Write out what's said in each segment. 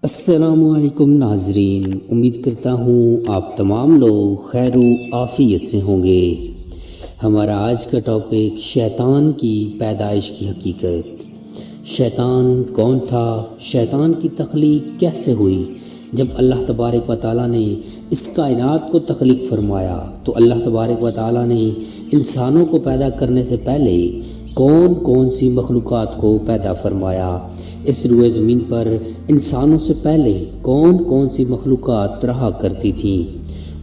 السلام علیکم ناظرین، امید کرتا ہوں آپ تمام لوگ خیر و عافیت سے ہوں گے۔ ہمارا آج کا ٹاپک شیطان کی پیدائش کی حقیقت۔ شیطان کون تھا؟ شیطان کی تخلیق کیسے ہوئی؟ جب اللہ تبارک و تعالیٰ نے اس کائنات کو تخلیق فرمایا تو اللہ تبارک و تعالیٰ نے انسانوں کو پیدا کرنے سے پہلے کون کون سی مخلوقات کو پیدا فرمایا؟ اس روئے زمین پر انسانوں سے پہلے کون کون سی مخلوقات رہا کرتی تھیں؟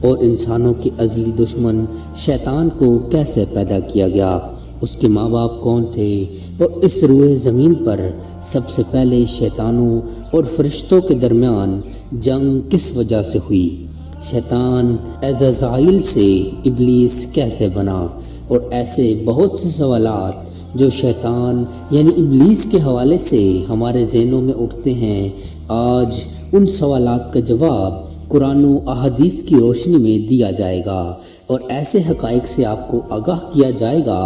اور انسانوں کے ازلی دشمن شیطان کو کیسے پیدا کیا گیا؟ اس کے ماں باپ کون تھے؟ اور اس روئے زمین پر سب سے پہلے شیطانوں اور فرشتوں کے درمیان جنگ کس وجہ سے ہوئی؟ شیطان عزرائیل سے ابلیس کیسے بنا؟ اور ایسے بہت سے سوالات جو شیطان یعنی ابلیس کے حوالے سے ہمارے ذہنوں میں اٹھتے ہیں، آج ان سوالات کا جواب قرآن و احادیث کی روشنی میں دیا جائے گا، اور ایسے حقائق سے آپ کو آگاہ کیا جائے گا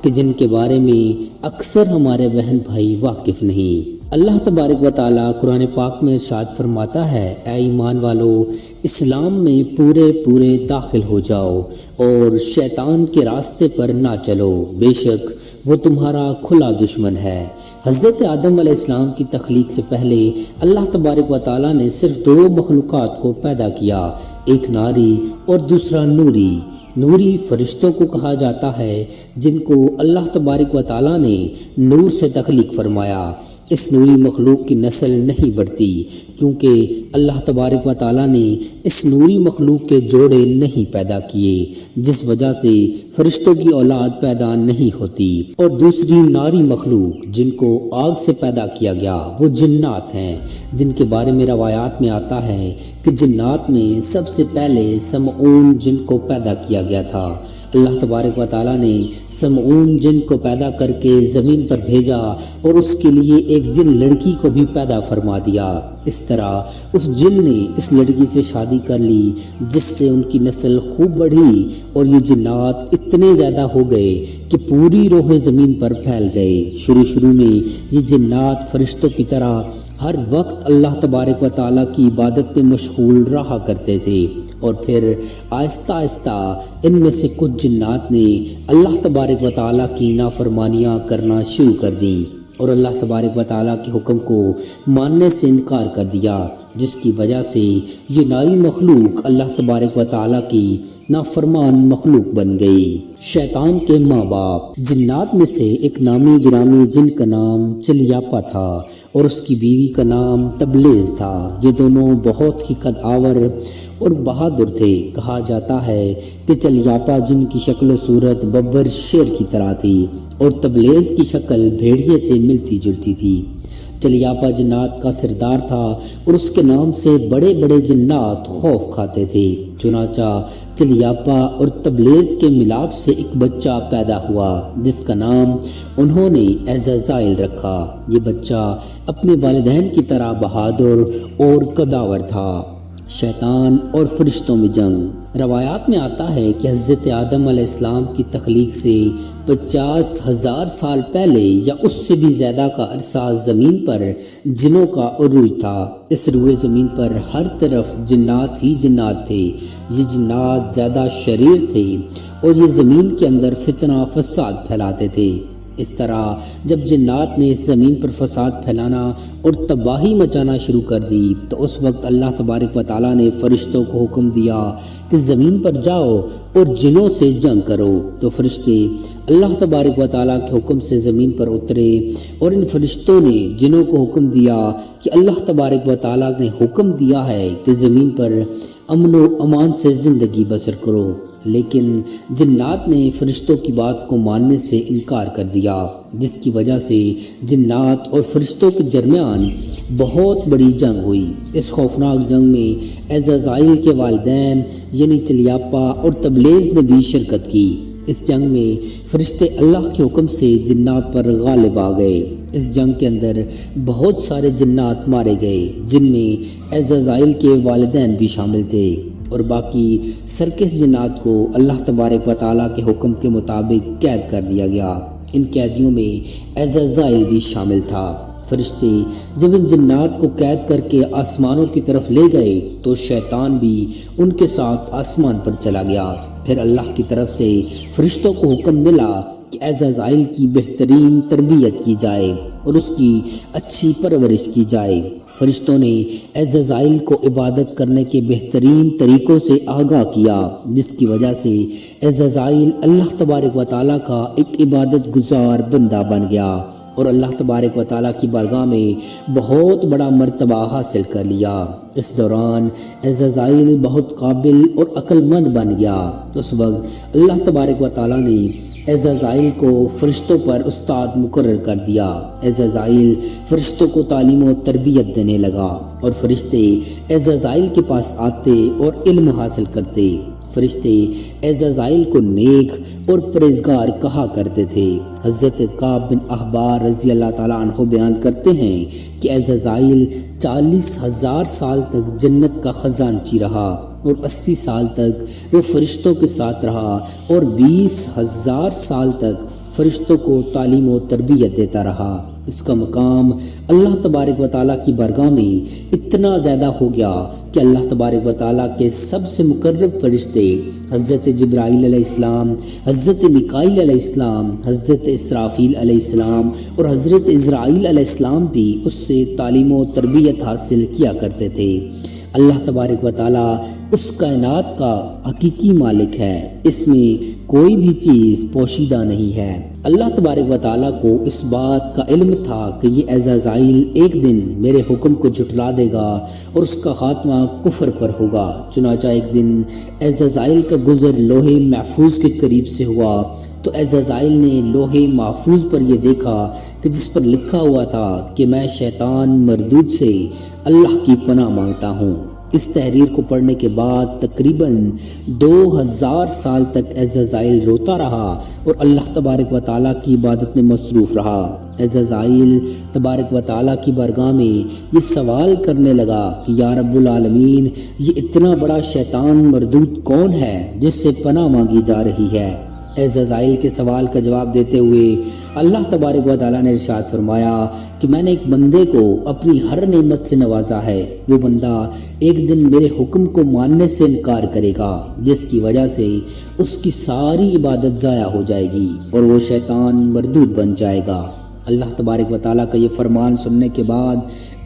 کہ جن کے بارے میں اکثر ہمارے بہن بھائی واقف نہیں۔ اللہ تبارک و تعالیٰ قرآن پاک میں ارشاد فرماتا ہے، اے ایمان والو، اسلام میں پورے داخل ہو جاؤ اور شیطان کے راستے پر نہ چلو، بے شک وہ تمہارا کھلا دشمن ہے۔ حضرت آدم علیہ السلام کی تخلیق سے پہلے اللہ تبارک و تعالیٰ نے صرف دو مخلوقات کو پیدا کیا، ایک ناری اور دوسرا نوری۔ نوری فرشتوں کو کہا جاتا ہے جن کو اللہ تبارک و تعالیٰ نے نور سے تخلیق فرمایا۔ اس نوری مخلوق کی نسل نہیں بڑھتی کیونکہ اللہ تبارک و تعالیٰ نے اس نوری مخلوق کے جوڑے نہیں پیدا کیے، جس وجہ سے فرشتوں کی اولاد پیدا نہیں ہوتی۔ اور دوسری ناری مخلوق جن کو آگ سے پیدا کیا گیا وہ جنات ہیں، جن کے بارے میں روایات میں آتا ہے کہ جنات میں سب سے پہلے سمعون جن کو پیدا کیا گیا تھا۔ اللہ تبارک و تعالیٰ نے سمعون جن کو پیدا کر کے زمین پر بھیجا اور اس کے لیے ایک جن لڑکی کو بھی پیدا فرما دیا۔ اس طرح اس جن نے اس لڑکی سے شادی کر لی، جس سے ان کی نسل خوب بڑھی، اور یہ جنات اتنے زیادہ ہو گئے کہ پوری روح زمین پر پھیل گئے۔ شروع میں یہ جنات فرشتوں کی طرح ہر وقت اللہ تبارک و تعالیٰ کی عبادت میں مشغول رہا کرتے تھے، اور پھر آہستہ آہستہ ان میں سے کچھ جنات نے اللہ تبارک و تعالیٰ کی نافرمانیاں کرنا شروع کر دیں اور اللہ تبارک و تعالیٰ کے حکم کو ماننے سے انکار کر دیا، جس کی وجہ سے یہ ناری مخلوق اللہ تبارک و تعالیٰ کی نافرمان مخلوق بن گئی۔ شیطان کے ماں باپ۔ جنات میں سے ایک نامی گرامی جن کا نام چلیاپا تھا اور اس کی بیوی کا نام تبلیز تھا۔ یہ دونوں بہت ہی قد آور اور بہادر تھے۔ کہا جاتا ہے کہ چلیاپا جن کی شکل و صورت ببر شیر کی طرح تھی اور تبلیز کی شکل بھیڑیے سے ملتی جلتی تھی۔ چلیاپا جنات کا سردار تھا اور اس کے نام سے بڑے بڑے جنات خوف کھاتے تھے۔ چنانچہ چلیاپا اور تبلیز کے ملاپ سے ایک بچہ پیدا ہوا جس کا نام انہوں نے عزرائیل رکھا۔ یہ بچہ اپنے والدین کی طرح بہادر اور قداور تھا۔ شیطان اور فرشتوں میں جنگ۔ روایات میں آتا ہے کہ حضرت آدم علیہ السلام کی تخلیق سے 50,000 سال پہلے یا اس سے بھی زیادہ کا عرصہ زمین پر جنوں کا عروج تھا۔ اس روئے زمین پر ہر طرف جنات ہی جنات تھے۔ یہ جنات زیادہ شریر تھے اور یہ زمین کے اندر فتنہ فساد پھیلاتے تھے۔ اس طرح جب جنات نے اس زمین پر فساد پھیلانا اور تباہی مچانا شروع کر دی تو اس وقت اللہ تبارک و تعالیٰ نے فرشتوں کو حکم دیا کہ زمین پر جاؤ اور جنوں سے جنگ کرو۔ تو فرشتے اللہ تبارک و تعالیٰ کے حکم سے زمین پر اترے اور ان فرشتوں نے جنوں کو حکم دیا کہ اللہ تبارک و تعالیٰ نے حکم دیا ہے کہ زمین پر امن و امان سے زندگی بسر کرو، لیکن جنات نے فرشتوں کی بات کو ماننے سے انکار کر دیا، جس کی وجہ سے جنات اور فرشتوں کے درمیان بہت بڑی جنگ ہوئی۔ اس خوفناک جنگ میں عزرائیل کے والدین یعنی چلیاپا اور تبلیز نے بھی شرکت کی۔ اس جنگ میں فرشتے اللہ کے حکم سے جنات پر غالب آ گئے۔ اس جنگ کے اندر بہت سارے جنات مارے گئے، جن میں عزرائیل کے والدین بھی شامل تھے، اور باقی سرکس جنات کو اللہ تبارک و تعالیٰ کے حکم کے مطابق قید کر دیا گیا۔ ان قیدیوں میں عزرائیل بھی شامل تھا۔ فرشتے جب ان جنات کو قید کر کے آسمانوں کی طرف لے گئے تو شیطان بھی ان کے ساتھ آسمان پر چلا گیا۔ پھر اللہ کی طرف سے فرشتوں کو حکم ملا کہ عزرائیل کی بہترین تربیت کی جائے اور اس کی اچھی پرورش کی جائے۔ فرشتوں نے عزرائیل کو عبادت کرنے کے بہترین طریقوں سے آگاہ کیا، جس کی وجہ سے عزرائیل اللہ تبارک و تعالیٰ کا ایک عبادت گزار بندہ بن گیا اور اللہ تبارک و تعالیٰ کی بارگاہ میں بہت بڑا مرتبہ حاصل کر لیا۔ اس دوران عزرائیل بہت قابل اور عقل مند بن گیا۔ اس وقت اللہ تبارک و تعالیٰ نے عزرائیل کو فرشتوں پر استاد مقرر کر دیا۔ عزرائیل فرشتوں کو تعلیم و تربیت دینے لگا اور فرشتے عزرائیل کے پاس آتے اور علم حاصل کرتے۔ فرشتے عزرائیل کو نیک اور پرہیزگار کہا کرتے تھے۔ حضرت کعب بن احبار رضی اللہ تعالیٰ عنہ بیان کرتے ہیں کہ عزرائیل 40,000 سال تک جنت کا خزانچی رہا اور 80 سال تک وہ فرشتوں کے ساتھ رہا اور 20,000 سال تک فرشتوں کو تعلیم و تربیت دیتا رہا۔ اس کا مقام اللہ تبارک و تعالیٰ کی بارگاہ میں اتنا زیادہ ہو گیا کہ اللہ تبارک و تعالیٰ کے سب سے مقرب فرشتے حضرت جبرائیل علیہ السلام، حضرت میکائیل علیہ السلام، حضرت اسرافیل علیہ السلام اور حضرت عزرائیل علیہ السلام بھی اس سے تعلیم و تربیت حاصل کیا کرتے تھے۔ اللہ تبارک و تعالیٰ اس کائنات کا حقیقی مالک ہے، اس میں کوئی بھی چیز پوشیدہ نہیں ہے۔ اللہ تبارک و تعالیٰ کو اس بات کا علم تھا کہ یہ عزرائیل ایک دن میرے حکم کو جھٹلا دے گا اور اس کا خاتمہ کفر پر ہوگا۔ چنانچہ ایک دن عزرائیل کا گزر لوح محفوظ کے قریب سے ہوا تو عزرائیل نے لوح محفوظ پر یہ دیکھا کہ جس پر لکھا ہوا تھا کہ میں شیطان مردود سے اللہ کی پناہ مانگتا ہوں۔ اس تحریر کو پڑھنے کے بعد تقریباً 2000 سال تک عزرائیل روتا رہا اور اللہ تبارک و تعالیٰ کی عبادت میں مصروف رہا۔ عزرائیل تبارک و تعالیٰ کی بارگاہ میں یہ سوال کرنے لگا کہ یا رب العالمین، یہ اتنا بڑا شیطان مردود کون ہے جس سے پناہ مانگی جا رہی ہے؟ عزرائیل کے سوال کا جواب دیتے ہوئے اللہ تبارک و تعالیٰ نے ارشاد فرمایا کہ میں نے ایک بندے کو اپنی ہر نعمت سے نوازا ہے، وہ بندہ ایک دن میرے حکم کو ماننے سے انکار کرے گا، جس کی وجہ سے اس کی ساری عبادت ضائع ہو جائے گی اور وہ شیطان مردود بن جائے گا۔ اللہ تبارک و تعالیٰ کا یہ فرمان سننے کے بعد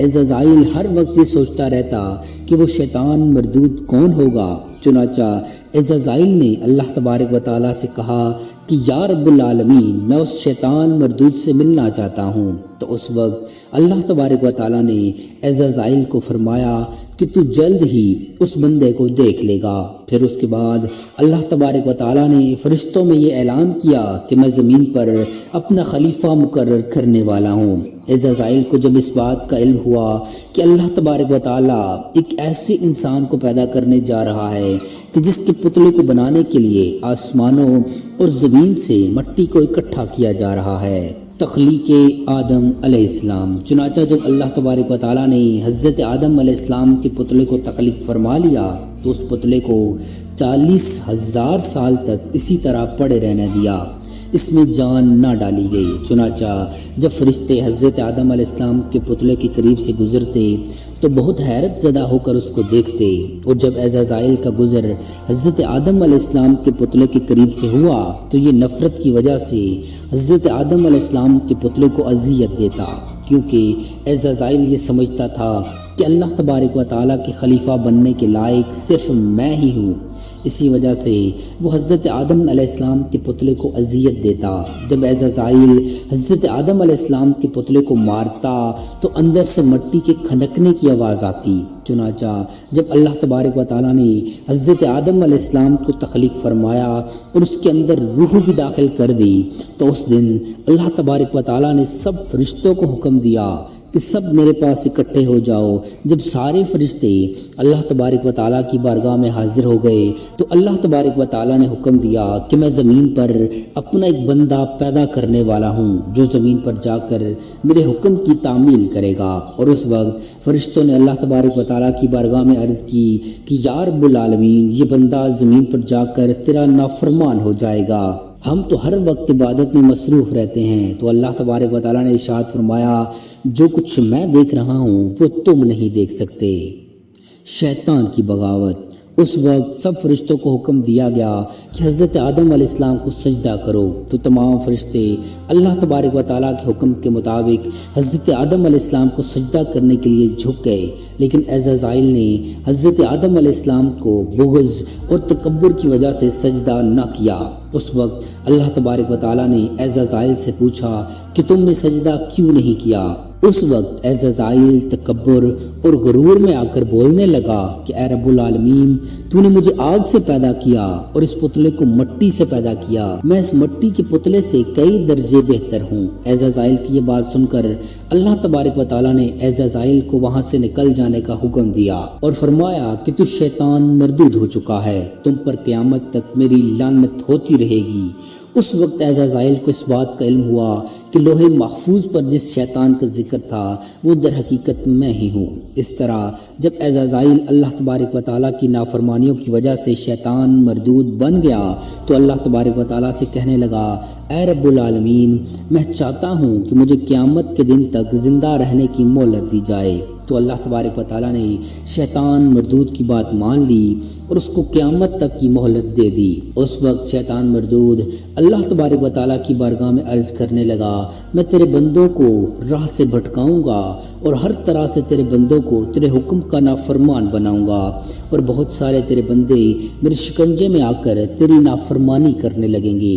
عزرائیل ہر وقت یہ سوچتا رہتا کہ وہ شیطان مردود کون ہوگا۔ چنانچہ عزرائیل نے اللہ تبارک و تعالیٰ سے کہا کہ یا رب العالمین، میں اس شیطان مردود سے ملنا چاہتا ہوں۔ تو اس وقت اللہ تبارک و تعالیٰ نے عزرائیل کو فرمایا کہ تو جلد ہی اس بندے کو دیکھ لے گا۔ پھر اس کے بعد اللہ تبارک و تعالیٰ نے فرشتوں میں یہ اعلان کیا کہ میں زمین پر اپنا خلیفہ مقرر کرنے والا ہوں۔ عزرائیل کو جب اس بات کا علم ہوا کہ اللہ تبارک و تعالیٰ ایک ایسے انسان کو پیدا کرنے جا رہا ہے کہ جس کے پتلے کو بنانے کے لیے آسمانوں اور زمین سے مٹی کو اکٹھا کیا جا رہا ہے، تخلیق آدم علیہ السلام۔ چنانچہ جب اللہ تبارک و تعالیٰ نے حضرت آدم علیہ السلام کے پتلے کو تخلیق فرما لیا تو اس پتلے کو 40,000 سال تک اسی طرح پڑے رہنے دیا، اس میں جان نہ ڈالی گئی۔ چنانچہ جب فرشتے حضرت آدم علیہ السلام کے پتلے کے قریب سے گزرتے تو بہت حیرت زدہ ہو کر اس کو دیکھتے، اور جب عزرائیل کا گزر حضرت آدم علیہ السلام کے پتلے کے قریب سے ہوا تو یہ نفرت کی وجہ سے حضرت آدم علیہ السلام کے پتلے کو اذیت دیتا، کیونکہ عزرائیل یہ سمجھتا تھا کہ اللہ تبارک و تعالیٰ کے خلیفہ بننے کے لائق صرف میں ہی ہوں۔ اسی وجہ سے وہ حضرت آدم علیہ السلام کے پتلے کو اذیت دیتا۔ جب عزرائیل حضرت آدم علیہ السلام کے پتلے کو مارتا تو اندر سے مٹی کے کھنکنے کی آواز آتی۔ چنانچہ جب اللہ تبارک و تعالیٰ نے حضرت آدم علیہ السلام کو تخلیق فرمایا اور اس کے اندر روح بھی داخل کر دی تو اس دن اللہ تبارک و تعالیٰ نے سب فرشتوں کو حکم دیا کہ سب میرے پاس اکٹھے ہو جاؤ۔ جب سارے فرشتے اللہ تبارک و تعالیٰ کی بارگاہ میں حاضر ہو گئے تو اللہ تبارک و تعالیٰ نے حکم دیا کہ میں زمین پر اپنا ایک بندہ پیدا کرنے والا ہوں جو زمین پر جا کر میرے حکم کی تعمیل کرے گا۔ اور اس وقت فرشتوں نے اللہ تبارک و تعالیٰ کی بارگاہ میں عرض کی کہ یا رب العالمین، یہ بندہ زمین پر جا کر تیرا نافرمان ہو جائے گا۔ ہم تو ہر وقت عبادت میں مصروف رہتے ہیں۔ تو اللہ تبارک و تعالیٰ نے ارشاد فرمایا جو کچھ میں دیکھ رہا ہوں وہ تم نہیں دیکھ سکتے۔ شیطان کی بغاوت۔ اس وقت سب فرشتوں کو حکم دیا گیا کہ حضرت آدم علیہ السلام کو سجدہ کرو، تو تمام فرشتے اللہ تبارک و تعالیٰ کے حکم کے مطابق حضرت آدم علیہ السلام کو سجدہ کرنے کے لیے جھک گئے، لیکن عزرائیل نے حضرت آدم علیہ السلام کو بغض اور تکبر کی وجہ سے سجدہ نہ کیا۔ اس وقت اللہ تبارک و تعالیٰ نے عزرائیل سے پوچھا کہ تم نے سجدہ کیوں نہیں کیا؟ اس وقت عزرائیل تکبر اور غرور میں آ کر بولنے لگا کہ اے رب العالمین، تو نے مجھے آگ سے پیدا کیا اور اس پتلے کو مٹی سے پیدا کیا، میں اس مٹی کے پتلے سے کئی درجے بہتر ہوں۔ عزرائیل کی یہ بات سن کر اللہ تبارک و تعالیٰ نے عزرائیل کو وہاں سے نکل جانے کا حکم دیا اور فرمایا کہ تو شیطان مردود ہو چکا ہے، تم پر قیامت تک میری لعنت ہوتی رہے گی۔ اس وقت عزرائیل کو اس بات کا علم ہوا کہ لوح محفوظ پر جس شیطان کا ذکر تھا وہ در حقیقت میں ہی ہوں۔ اس طرح جب عزرائیل اللہ تبارک و تعالیٰ کی نافرمانیوں کی وجہ سے شیطان مردود بن گیا تو اللہ تبارک و تعالیٰ سے کہنے لگا اے رب العالمین، میں چاہتا ہوں کہ مجھے قیامت کے دن تک زندہ رہنے کی مہلت دی جائے۔ تو اللہ تبارک و تعالیٰ نے شیطان مردود کی بات مان لی اور اس کو قیامت تک کی مہلت دے دی۔ اس وقت شیطان مردود اللہ تبارک و تعالیٰ کی بارگاہ میں عرض کرنے لگا میں تیرے بندوں کو راہ سے بھٹکاؤں گا اور ہر طرح سے تیرے بندوں کو تیرے حکم کا نافرمان بناؤں گا، اور بہت سارے تیرے بندے میرے شکنجے میں آ کر تیری نافرمانی کرنے لگیں گے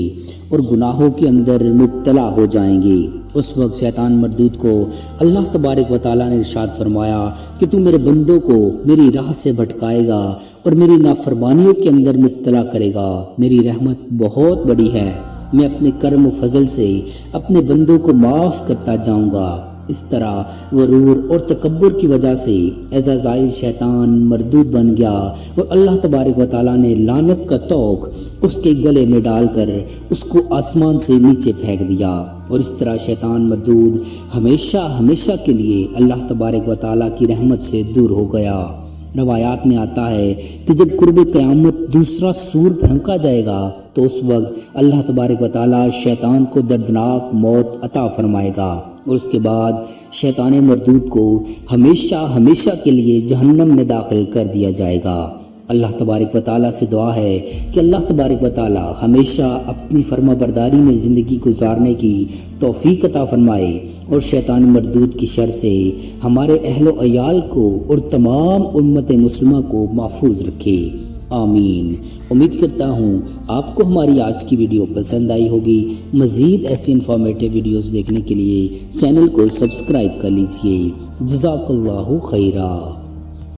اور گناہوں کے اندر مبتلا ہو جائیں گے۔ اس وقت شیطان مردود کو اللہ تبارک و تعالیٰ نے ارشاد فرمایا کہ تو میرے بندوں کو میری راہ سے بھٹکائے گا اور میری نافرمانیوں کے اندر مبتلا کرے گا، میری رحمت بہت بڑی ہے، میں اپنے کرم و فضل سے اپنے بندوں کو معاف کرتا جاؤں گا۔ اس طرح غرور اور تکبر کی وجہ سے عزرائیل شیطان مردود بن گیا اور اللہ تبارک و تعالیٰ نے لعنت کا توق اس کے گلے میں ڈال کر اس کو آسمان سے نیچے پھینک دیا، اور اس طرح شیطان مردود ہمیشہ کے لیے اللہ تبارک و تعالیٰ کی رحمت سے دور ہو گیا۔ روایات میں آتا ہے کہ جب قرب قیامت دوسرا سور پھونکا جائے گا تو اس وقت اللہ تبارک و تعالیٰ شیطان کو دردناک موت عطا فرمائے گا، اور اس کے بعد شیطان مردود کو ہمیشہ کے لیے جہنم میں داخل کر دیا جائے گا۔ اللہ تبارک و تعالیٰ سے دعا ہے کہ اللہ تبارک و تعالیٰ ہمیشہ اپنی فرما برداری میں زندگی گزارنے کی توفیق عطا فرمائے اور شیطان مردود کی شر سے ہمارے اہل و عیال کو اور تمام امت مسلمہ کو محفوظ رکھے، آمین۔ امید کرتا ہوں آپ کو ہماری آج کی ویڈیو پسند آئی ہوگی۔ مزید ایسی انفارمیٹیو ویڈیوز دیکھنے کے لیے چینل کو سبسکرائب کر لیجئے۔ جزاک اللہ خیرہ۔